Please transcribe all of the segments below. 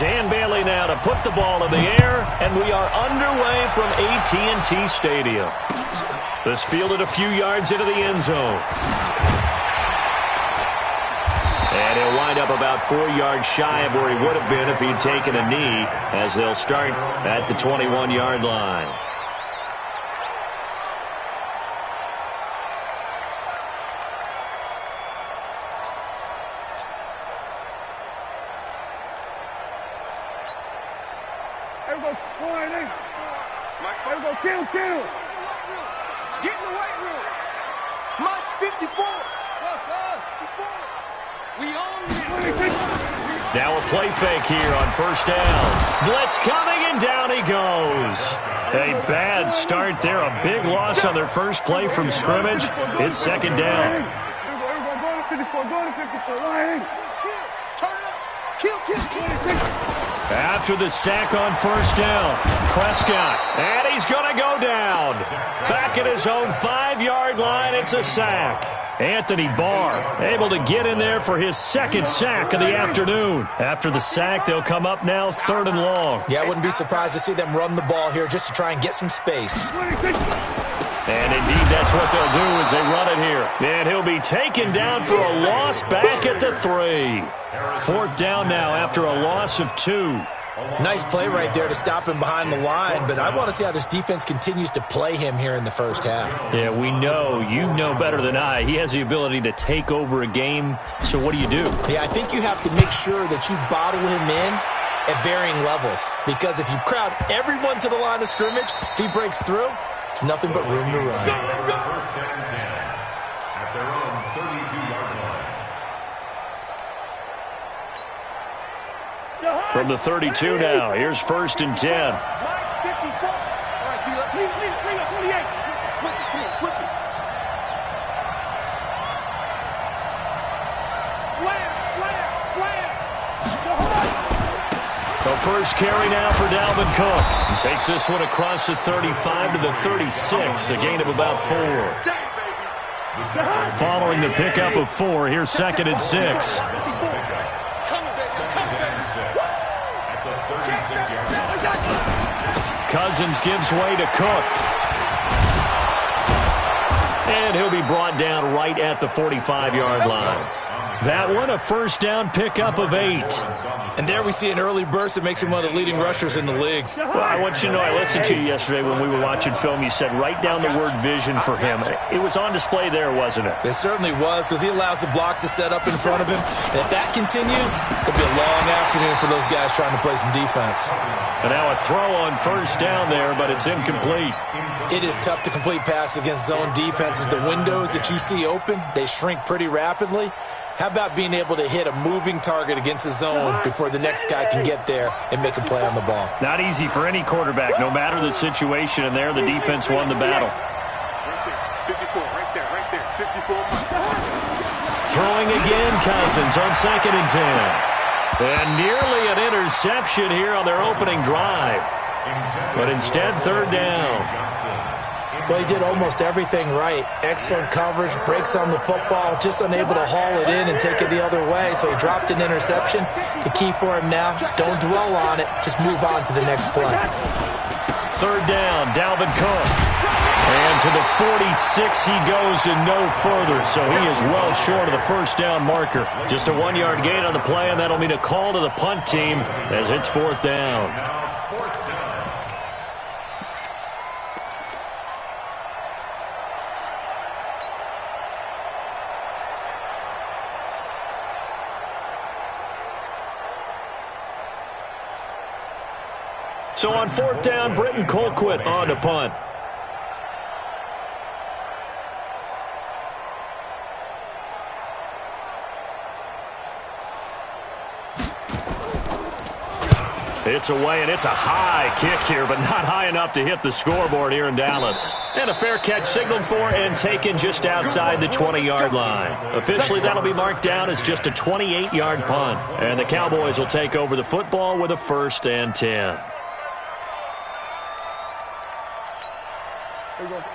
Dan Bailey now to put the ball in the air, and we are underway from AT&T Stadium. This fielded a few yards into the end zone. And he'll wind up about 4 yards shy of where he would have been if he'd taken a knee, as they'll start at the 21-yard line. Kill. Get in the weight room. Mike 54. We own it. Now a play fake here on first down. Blitz coming, and down he goes. A bad start there. A big loss on their first play from scrimmage. It's second down. Go to 54. Turn it up. Kill. After the sack on first down, Prescott, and he's going to go down. Back at his own 5-yard line, it's a sack. Anthony Barr able to get in there for his second sack of the afternoon. After the sack, they'll come up now 3rd and long. Yeah, I wouldn't be surprised to see them run the ball here just to try and get some space. And indeed, that's what they'll do as they run it here. And he'll be taken down for a loss back at the 3. 4th down now after a loss of 2. Nice play right there to stop him behind the line, but I want to see how this defense continues to play him here in the first half. Yeah, we know. You know better than I. He has the ability to take over a game, so what do you do? Yeah, I think you have to make sure that you bottle him in at varying levels, because if you crowd everyone to the line of scrimmage, if he breaks through, it's nothing but room to run. First down and 10 at their own 32-yard line. From the 32 now, here's 1st and 10. All right, T, let's leave up 28. Switch it. Slam. The first carry now for Dalvin Cook. He takes this one across the 35 to the 36, a gain of about 4. Following the pickup of 4, here's 2nd and 6. Cousins gives way to Cook. And he'll be brought down right at the 45-yard line. That one, a first down pickup of 8. And there we see an early burst that makes him one of the leading rushers in the league. Well, I want you to know, I listened to you yesterday when we were watching film. You said write down the word vision for him. It was on display there, wasn't it? It certainly was, because he allows the blocks to set up in front of him. And if that continues, it'll be a long afternoon for those guys trying to play some defense. And now a throw on first down there, but it's incomplete. It is tough to complete passes against zone defenses. The windows that you see open, they shrink pretty rapidly. How about being able to hit a moving target against a zone before the next guy can get there and make a play on the ball? Not easy for any quarterback, no matter the situation, and there the defense won the battle. Right there. 54. Throwing again, Cousins on 2nd and 10. And nearly an interception here on their opening drive. But instead, 3rd down. Well, he did almost everything right. Excellent coverage, breaks on the football, just unable to haul it in and take it the other way. So he dropped an interception. The key for him now, don't dwell on it. Just move on to the next play. 3rd down, Dalvin Cook. And to the 46 he goes and no further. So he is well short of the first down marker. Just a 1-yard gain on the play, and that'll mean a call to the punt team as it's 4th down. So on 4th down, Britton Colquitt on to punt. It's away, and it's a high kick here, but not high enough to hit the scoreboard here in Dallas. And a fair catch signaled for and taken just outside the 20-yard line. Officially, that'll be marked down as just a 28-yard punt. And the Cowboys will take over the football with a 1st and 10.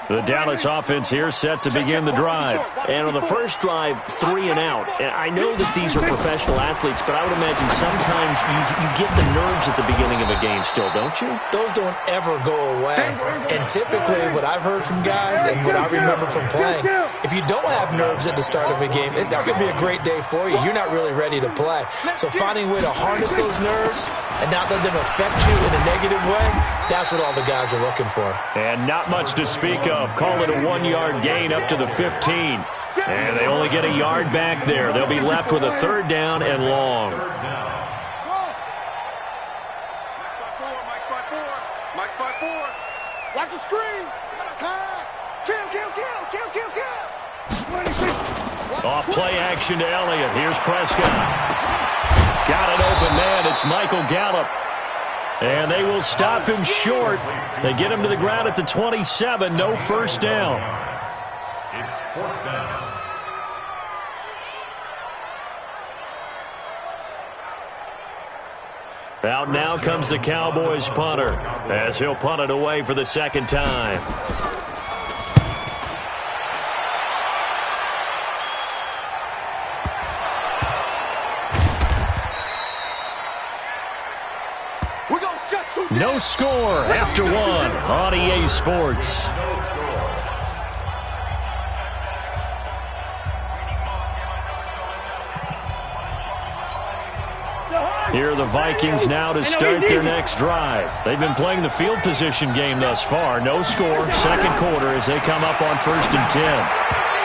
The Dallas offense here set to begin the drive. And on the first drive, 3 and out. And I know that these are professional athletes, but I would imagine sometimes you get the nerves at the beginning of a game still, don't you? Those don't ever go away. And typically what I've heard from guys and what I remember from playing, if you don't have nerves at the start of a game, it's not going to be a great day for you. You're not really ready to play. So finding a way to harness those nerves and not let them affect you in a negative way, that's what all the guys are looking for. And not much to speak of. Call it a 1-yard gain up to the 15. And they only get a yard back there. They'll be left with a 3rd down and long. Mike's by 4. Watch the screen. Pass. Kill. Off play action to Elliott. Here's Prescott. Got an open man. It's Michael Gallup. And they will stop him short. They get him to the ground at the 27. No first down. It's 4th down. Out now comes the Cowboys punter as he'll punt it away for the 2nd time. No score after 1 on EA Sports. Here are the Vikings now to start their next drive. They've been playing the field position game thus far. No score, 2nd quarter as they come up on 1st and 10.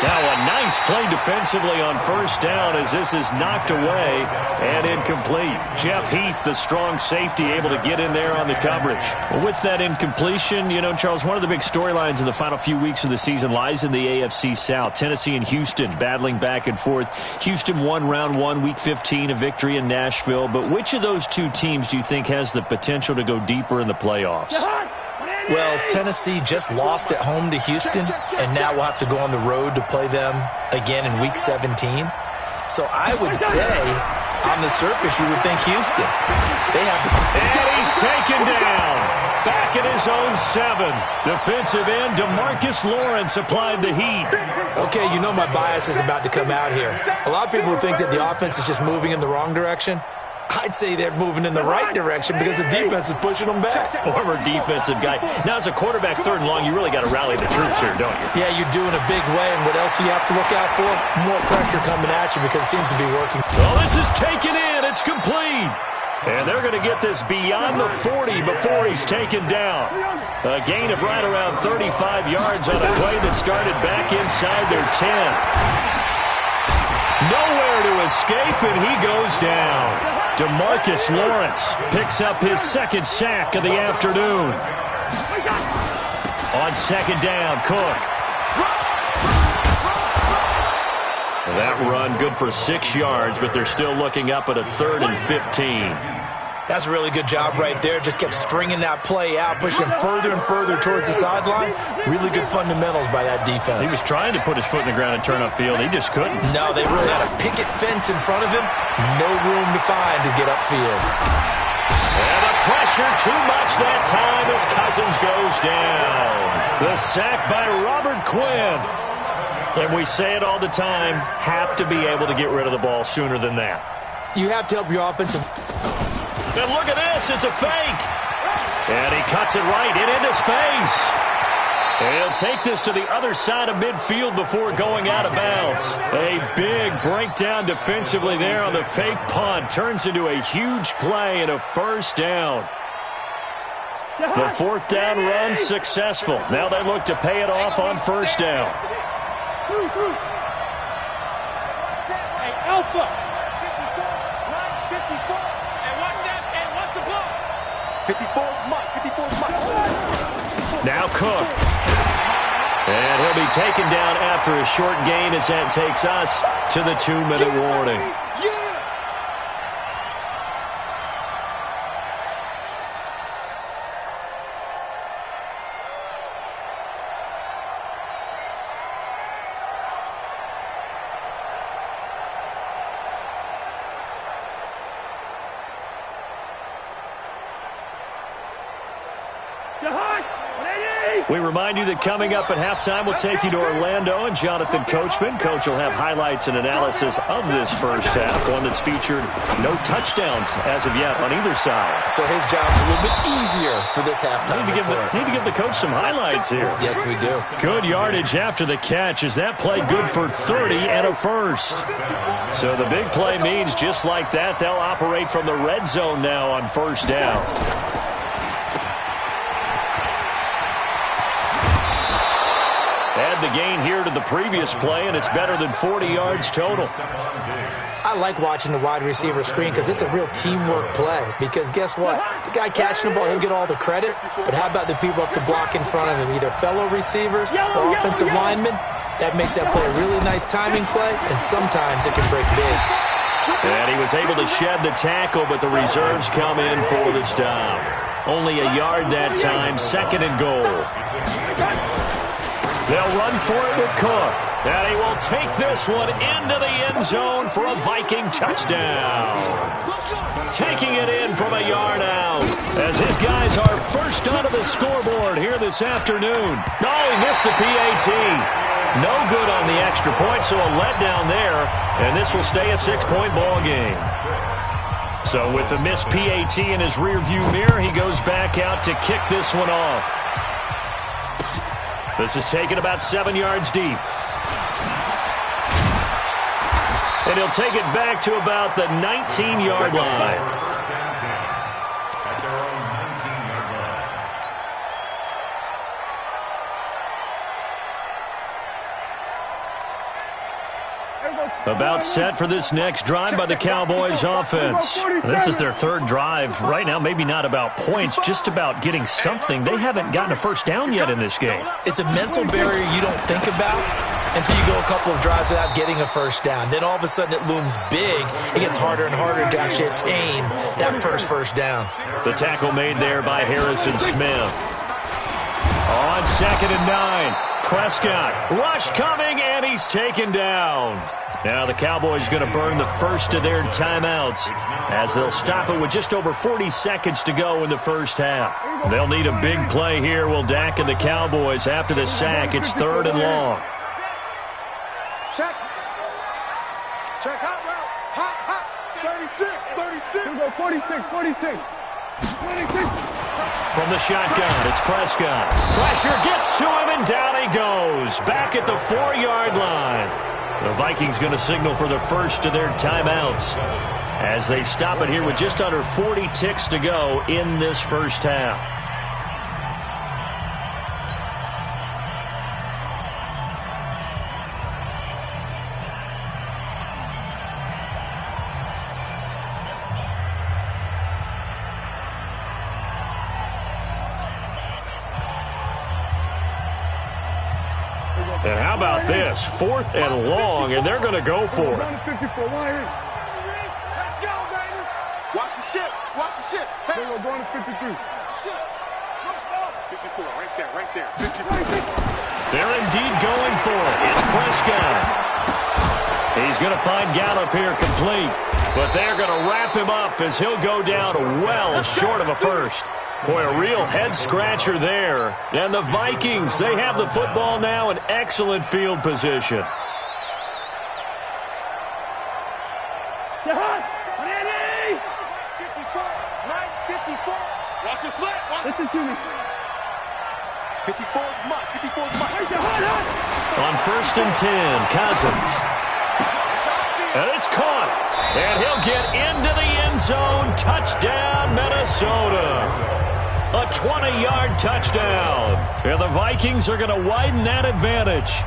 Now a nice play defensively on 1st down as this is knocked away and incomplete. Jeff Heath, the strong safety, able to get in there on the coverage. Well, with that incompletion, Charles, one of the big storylines in the final few weeks of the season lies in the AFC South. Tennessee and Houston battling back and forth. Houston won round 1, week 15, a victory in Nashville. But which of those two teams do you think has the potential to go deeper in the playoffs? Well, Tennessee just lost at home to Houston, and now we'll have to go on the road to play them again in Week 17. So I would say, on the surface, you would think Houston. They have the... And he's taken down. Back at his own 7. Defensive end DeMarcus Lawrence applied the heat. Okay, my bias is about to come out here. A lot of people think that the offense is just moving in the wrong direction. I'd say they're moving in the right direction because the defense is pushing them back. Former defensive guy. Now, as a quarterback, 3rd and long, you really got to rally the troops here, don't you? Yeah, you're doing a big way, and what else do you have to look out for? More pressure coming at you because it seems to be working. Well, this is taken in. It's complete. And they're going to get this beyond the 40 before he's taken down. A gain of right around 35 yards on a play that started back inside their 10. Nowhere to escape, and he goes down. DeMarcus Lawrence picks up his 2nd sack of the afternoon. On 2nd down, Cook. That run good for 6 yards, but they're still looking up at a 3rd and 15. That's a really good job right there. Just kept stringing that play out, pushing further and further towards the sideline. Really good fundamentals by that defense. He was trying to put his foot in the ground and turn upfield. He just couldn't. No, they really had a picket fence in front of him. No room to find to get upfield. And the pressure too much that time as Cousins goes down. The sack by Robert Quinn. And we say it all the time, have to be able to get rid of the ball sooner than that. You have to help your offensive... And look at this, it's a fake. And he cuts it right into space. And he'll take this to the other side of midfield before going out of bounds. A big breakdown defensively there on the fake punt. Turns into a huge play and a 1st down. The 4th down run successful. Now they look to pay it off on 1st down. Hey, Alpha. 54. 54's Mike. 54's Mike. Now Cook. And he'll be taken down after a short gain as that takes us to the 2-minute warning. We remind you that coming up at halftime, we'll take you to Orlando and Jonathan Coachman. Coach will have highlights and analysis of this first half, one that's featured no touchdowns as of yet on either side. So his job's a little bit easier for this halftime Need to give the coach some highlights here. Yes, we do. Good yardage after the catch. Is that play good for 30 and a first? So the big play means just like that, they'll operate from the red zone now on first down. Add the gain here to the previous play, and it's better than 40 yards total. I like watching the wide receiver screen because it's a real teamwork play. Because guess what? The guy catching the ball, he'll get all the credit. But how about the people up to block in front of him? Either fellow receivers or offensive linemen. That makes that play a really nice timing play, and sometimes it can break big. And he was able to shed the tackle, but the reserves come in for the stop. Only a yard that time, 2nd and goal. They'll run for it with Cook. And he will take this one into the end zone for a Viking touchdown. Taking it in from a yard out as his guys are first onto the scoreboard here this afternoon. Oh, he missed the PAT. No good on the extra point, so a letdown there. And this will stay a 6-point ball game. So with the missed PAT in his rearview mirror, he goes back out to kick this one off. This is taken about 7 yards deep. And he'll take it back to about the 19-yard line. About set for this next drive by the Cowboys offense. This is their 3rd drive. Right now, maybe not about points, just about getting something. They haven't gotten a first down yet in this game. It's a mental barrier you don't think about until you go a couple of drives without getting a first down. Then all of a sudden it looms big. It gets harder and harder to actually attain that first down. The tackle made there by Harrison Smith. On 2nd and 9, Prescott. Rush coming, and he's taken down. Now the Cowboys going to burn the first of their timeouts as they'll stop it with just over 40 seconds to go in the first half. They'll need a big play here, will Dak and the Cowboys after the sack. It's 3rd and long. Check. Check hot route. Hot. 36. Here we go, 46. From the shotgun, it's Prescott. Pressure gets to him, and down he goes. Back at the 4-yard line. The Vikings going to signal for the first of their timeouts as they stop it here with just under 40 ticks to go in this first half. And how about this? 4th and long, and they're going to go for it. Let's go, baby. Watch the ship. Hey. We're going to 53. 54, right there. 53. They're indeed going for it. It's Prescott. He's going to find Gallup here complete, but they're going to wrap him up as he'll go down well short of a first. Boy, a real head-scratcher there. And the Vikings, they have the football now in excellent field position. Watch the slant. Listen to me. 54's Mike. On 1st and 10, Cousins. And it's caught. And he'll get into the end zone. Touchdown, Minnesota. A 20-yard touchdown. And the Vikings are going to widen that advantage.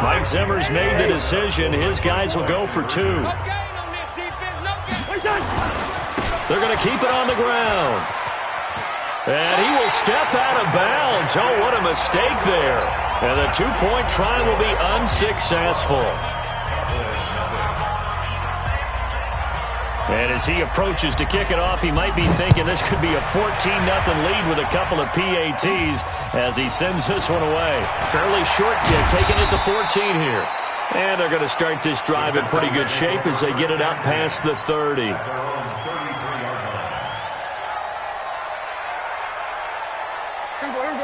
Mike Zimmer's made the decision. His guys will go for 2. They're going to keep it on the ground. And he will step out of bounds. Oh, what a mistake there. And the 2-point try will be unsuccessful. And as he approaches to kick it off, he might be thinking this could be a 14-0 lead with a couple of PATs as he sends this one away. Fairly short kick, taking it to 14 here. And they're going to start this drive in pretty good shape as they get it out past the 30.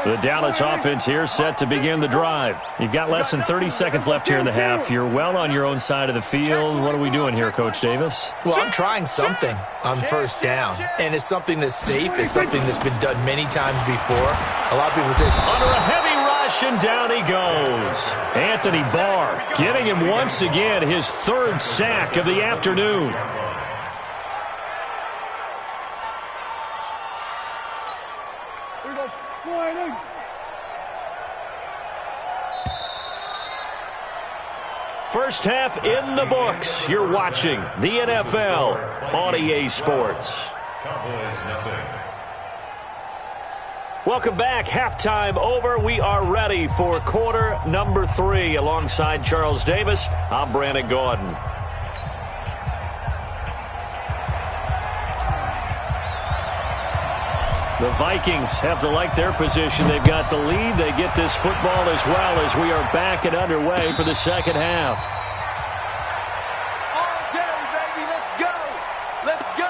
The Dallas offense here set to begin the drive. You've got less than 30 seconds left here in the half. You're well on your own side of the field. What are we doing here, Coach Davis? Well, I'm trying something on first down, and it's something that's safe. It's something that's been done many times before. A lot of people say, under a heavy rush, and down he goes. Anthony Barr getting him once again his third sack of the afternoon. First half in the books. You're watching the NFL on EA Sports. Welcome back. Halftime over. We are ready for quarter number 3. Alongside Charles Davis, I'm Brandon Gordon. The Vikings have to like their position. They've got the lead. They get this football as well as we are back and underway for the second half. All day, baby. Let's go. Let's go.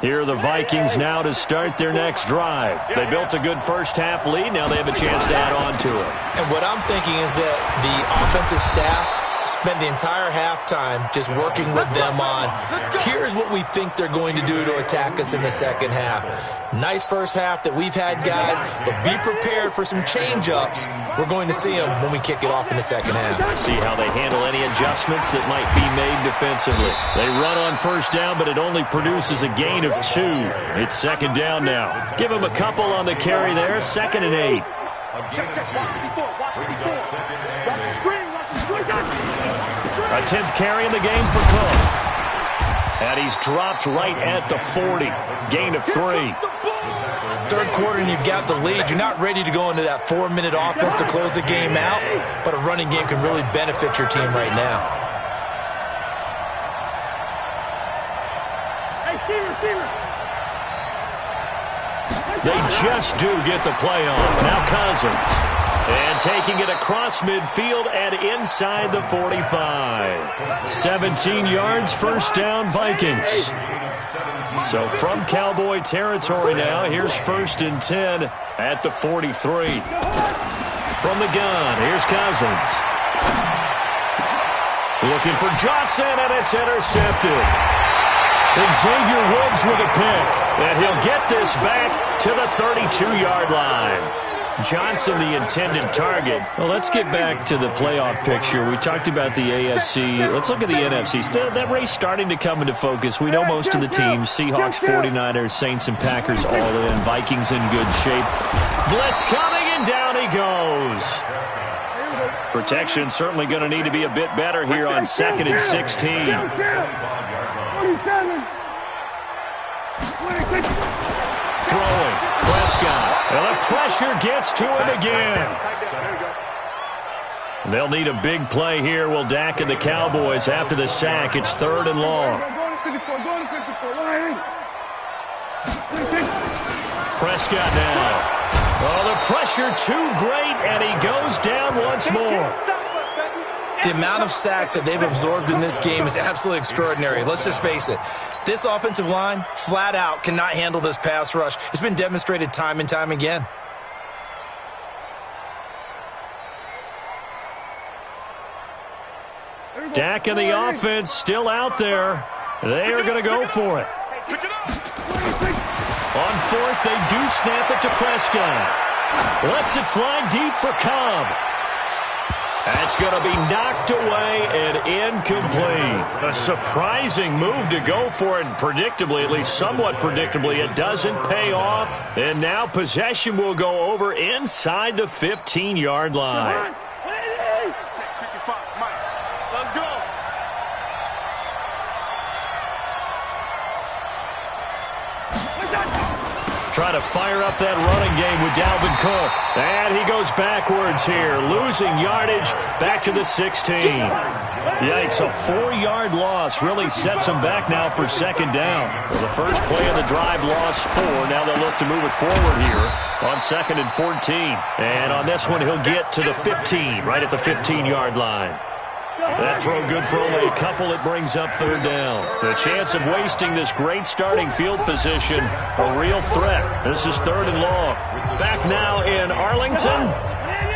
Here are the Vikings now to start their next drive. They built a good first half lead. Now they have a chance to add on to it. and what I'm thinking is that the offensive staff spent the entire halftime just working with them on, here's what we think they're going to do to attack us in the second half. Nice first half that we've had, guys, but be prepared for some change-ups. We're going to see them when we kick it off in the second half. See how they handle any adjustments that might be made defensively. They run on first down, but it only produces a gain of 2. It's second down now. Give them a couple on the carry there, 2nd and 8. Check. Watch the screen. A 10th carry in the game for Cook. And he's dropped right at the 40. Gain of 3. Third quarter and you've got the lead. You're not ready to go into that 4-minute offense to close the game out, but a running game can really benefit your team right now. They just do get the play off. Now Cousins. And taking it across midfield and inside the 45. 17 yards, first down, Vikings. So from Cowboy territory now, here's 1st and 10 at the 43. From the gun, here's Cousins. Looking for Johnson, and it's intercepted. Xavier Woods with a pick, and he'll get this back to the 32-yard line. Johnson, the intended target. Well, let's get back to the playoff picture. We talked about the AFC. Let's look at the NFC. Still, that race starting to come into focus. We know most of the teams, Seahawks, 49ers, Saints, and Packers all in. Vikings in good shape. Blitz coming, and down he goes. Protection certainly going to need to be a bit better here on 2nd and 16. Throwing. Prescott. Well, the pressure gets to him again. They'll need a big play here. Will Dak and the Cowboys after the sack. It's 3rd and long. Prescott now. Oh, the pressure too great, and he goes down once more. The amount of sacks that they've absorbed in this game is absolutely extraordinary. Let's just face it. This offensive line, flat out, cannot handle this pass rush. It's been demonstrated time and time again. Dak and the offense still out there. They are going to go for it. On 4th, they do snap it to Prescott. Lets it fly deep for Cobb. That's going to be knocked away and incomplete. A surprising move to go for it, and predictably, at least somewhat predictably, it doesn't pay off. And now possession will go over inside the 15-yard line. Let's go. Try to fire up that running game with Dalvin Cook. And he goes backwards here, losing yardage back to the 16. Yikes, a 4-yard loss really sets him back now for 2nd down. Well, the first play of the drive lost 4. Now they'll look to move it forward here on 2nd and 14. And on this one, he'll get to the 15, right at the 15-yard line. That throw good for only a couple. It brings up third down. The chance of wasting this great starting field position, a real threat. This is third and long. Back now in Arlington.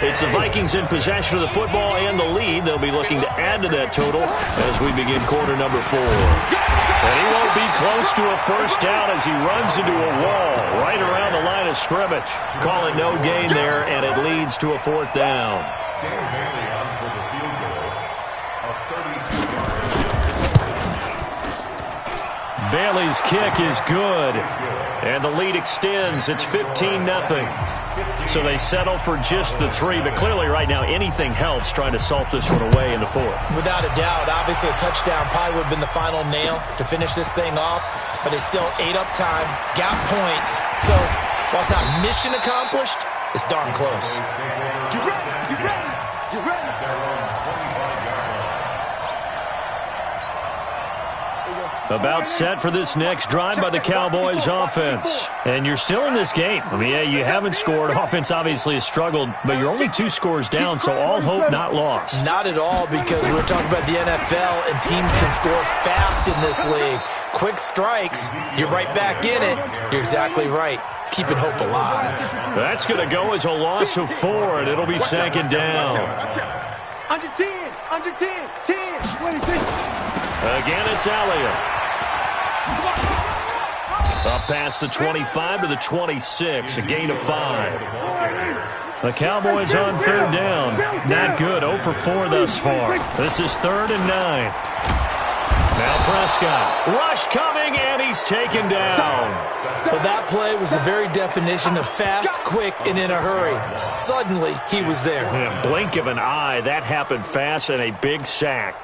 It's the Vikings in possession of the football and the lead. They'll be looking to add to that total as we begin quarter number 4. And he won't be close to a first down as he runs into a wall right around the line of scrimmage. Call it no gain there, and it leads to a fourth down. Bailey's kick is good, and the lead extends. It's 15-0. So they settle for just the 3, but clearly right now anything helps trying to salt this one away in the 4th. Without a doubt, obviously a touchdown probably would have been the final nail to finish this thing off, but it's still ate up time, got points. So while it's not mission accomplished, it's darn close. You ready? You ready? You ready? About set for this next drive by the Cowboys offense. And you're still in this game. I mean, yeah, you haven't scored. Offense obviously has struggled, but you're only 2 scores down, so all hope not lost. Not at all, because we're talking about the NFL, and teams can score fast in this league. Quick strikes, you're right back in it. You're exactly right. Keeping hope alive. That's going to go as a loss of 4, and it'll be second down. Under 10, under 10, 10, 26. Again, it's Elliott. Up past the 25 to the 26, a gain of 5. The Cowboys on third down. Not good, 0 for 4 thus far. This is 3rd and 9. Now Prescott. Rush coming, and he's taken down. Well, that play was the very definition of fast, quick, and in a hurry. Suddenly, he was there. In a blink of an eye, that happened fast, and a big sack.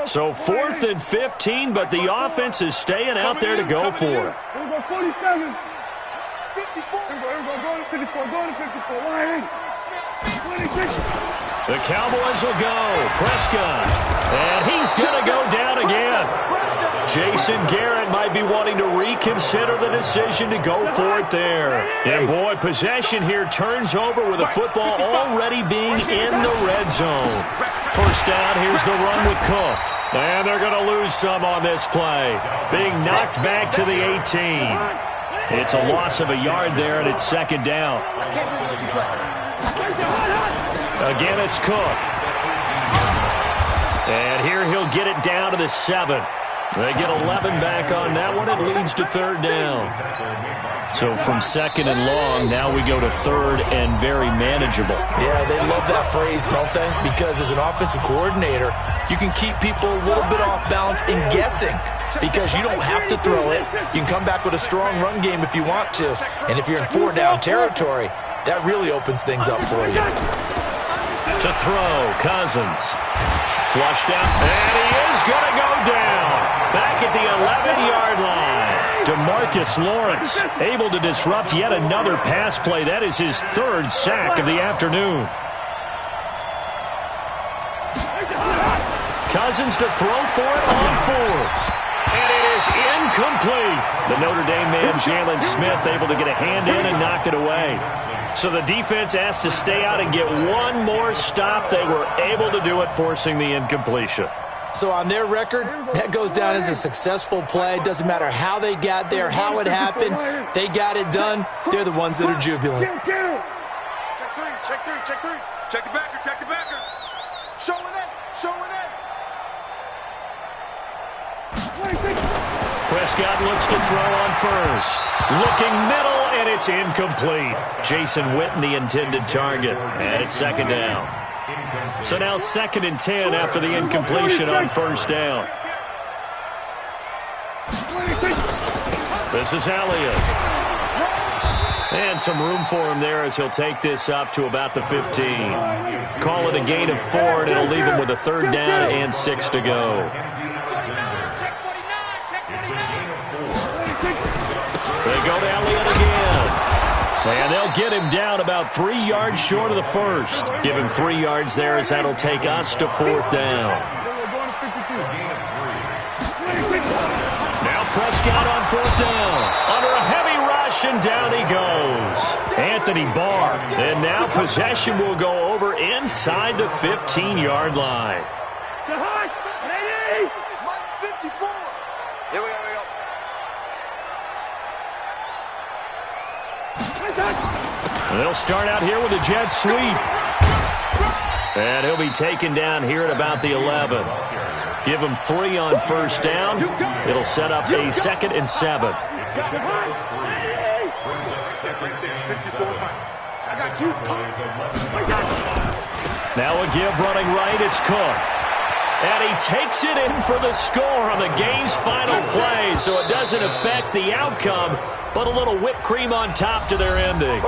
So 4th and 15, but the offense is staying out there to go for it. Here we go, 47. 54. Here we go, go to 54, go to 54. 180. 26. The Cowboys will go. Prescott. And he's going to go down again. Jason Garrett might be wanting to reconsider the decision to go for it there. And, boy, possession here turns over with the football already being in the red zone. First down, here's the run with Cook. And they're going to lose some on this play. Being knocked back to the 18. It's a loss of a yard there, and it's second down. Again, it's Cook. And here he'll get it down to the 7. They get 11 back on that one. It leads to third down. So from second and long, now we go to third and very manageable. Yeah, they love that phrase, don't they? Because as an offensive coordinator, you can keep people a little bit off balance and guessing because you don't have to throw it. You can come back with a strong run game if you want to. And if you're in 4-down territory, that really opens things up for you. To throw, Cousins. Flushed out, and he is going to go down. Back at the 11-yard line. DeMarcus Lawrence able to disrupt yet another pass play. That is his 3rd sack of the afternoon. Cousins to throw for it on 4th. And it is incomplete. The Notre Dame man, Jalen Smith, able to get a hand in and knock it away. So the defense asked to stay out and get one more stop. They were able to do it, forcing the incompletion. So on their record, that goes down as a successful play. Doesn't matter how they got there, how it happened. They got it done. They're the ones that are jubilant. Check 3, check 3, check 3. Check the backer, check the backer. Showing it, showing it. 26. Prescott looks to throw on first. Looking middle, and it's incomplete. Jason Witten, the intended target. And it's second down. So now 2nd and 10 after the incompletion on first down. This is Elliott. And some room for him there as he'll take this up to about the 15. Call it a gain of 4, and it'll leave him with a 3rd down and 6 to go. They go to Elliott again. And they'll get him down about 3 yards short of the first. Give him 3 yards there as that'll take us to 4th down. Now Prescott on 4th down. Under a heavy rush, and down he goes. Anthony Barr. And now possession will go over inside the 15-yard line. Ready? 54. Here we go. They'll start out here with a jet sweep. And he'll be taken down here at about the 11. Give him 3 on first down. It'll set up a 2nd and 7. I got you. Now a give running right. It's Cook. And he takes it in for the score on the game's final play, so it doesn't affect the outcome, but a little whipped cream on top to their ending.